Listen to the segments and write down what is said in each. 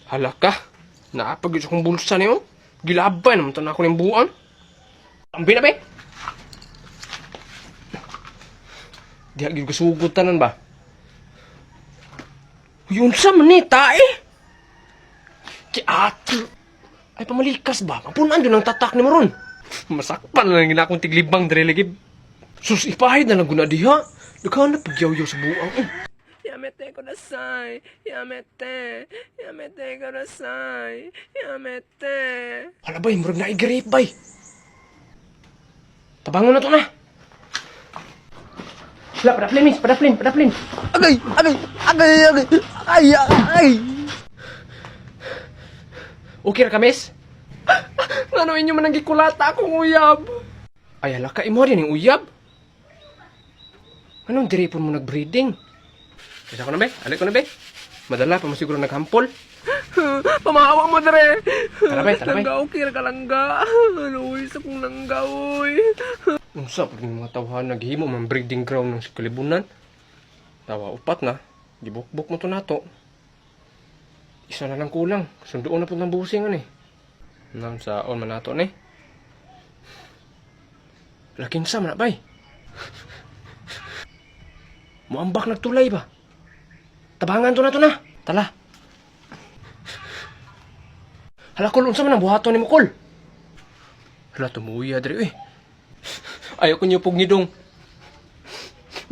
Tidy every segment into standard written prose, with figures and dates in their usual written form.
Hala ka. Naapag yun sa kong bulsa niyo. Gilabay naman ito na ako ng buwan. Tambi na, be. Di agad kasugot tanan ba? Yun sa manita eh. Ati. Ay pamalikas ba? Mapunaan doon ang tatak ni Maron. Masakpan na lang ginakong tiglibang dere lagi. Sus ipahid na lang guna diha. Naghanap pagyaw-yaw sa buang. Yamete kudasai. Yamete. Yamete kudasai. Yamete. Hala bay, murag na i-grape bay. Tabangon na to na. Sila, padaplin, miss. Padaplin. Agay! Ay! Okay ra ka, miss? Ano inyo man ang gikulata akong uyab? Ay, hala ka, imo rin yung uyab? Anong diripon mo nag-breeding? Isa ko na, be? Alik ko na, be? Madala pa mo siguro naghampol. Pamahawa mo, dere! Talabay. Langga, okay ra ka, langga. Ano, isa kong langga, uy. Unsa, pag mga tawhan naghimo man breeding ground ng kalibunan. Tawa, upat na. Gibukbuk mo to nato. Isa na lang kulang. Sundoon na po ng busing ani. Nam sa on man nato ni. Lakin sa man bay. Muambak nagtulay ba? Tabangan to na. Tala. Hala kol, unsa man ang buhaton ni mo kol? Hala tumuya diri Ayaw ko niyo pog ngidong.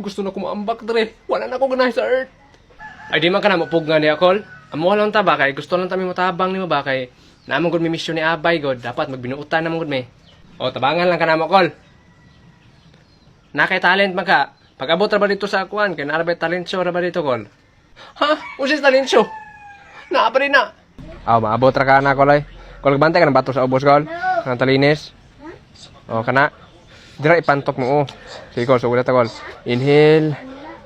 Gusto na ko maambak dre. Wala na ko ganahe sa earth. Ay di man ka na mapog nga niya kol. Amo lang ta ba kay gusto lang ta mi matabang nimo ba kay namon gud mi mission ni Abay god dapat magbinuutan namon gud mi. O tabangan lang ka namo kol. Na kay talent man ka. Pag-abot ra ba dito sa akuan kay naara ba talent show ra ba dito kol? Ha? Usis talent show. Naa pa rin na. Aw maabot ra ka na kol ay. Kol bantay ka ng bato sa ubos kol. Nang talinis. O kana. Dira ipantok mo Sige kol, sugulat kol. Inhale,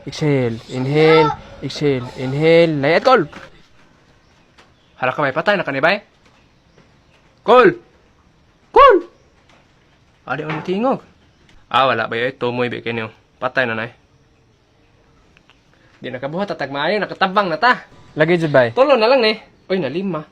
exhale, inhale, exhale, inhale. Layat kol. Hala ka may patay na kanibay? Kol! Adi ang tingog. Wala ba yun? Tumoy ba kayo? Patay na na Di nakabuhat, tatag maayo, nakatabang na ta. Lagi dyan ba? Tulo na lang Uy, nalima.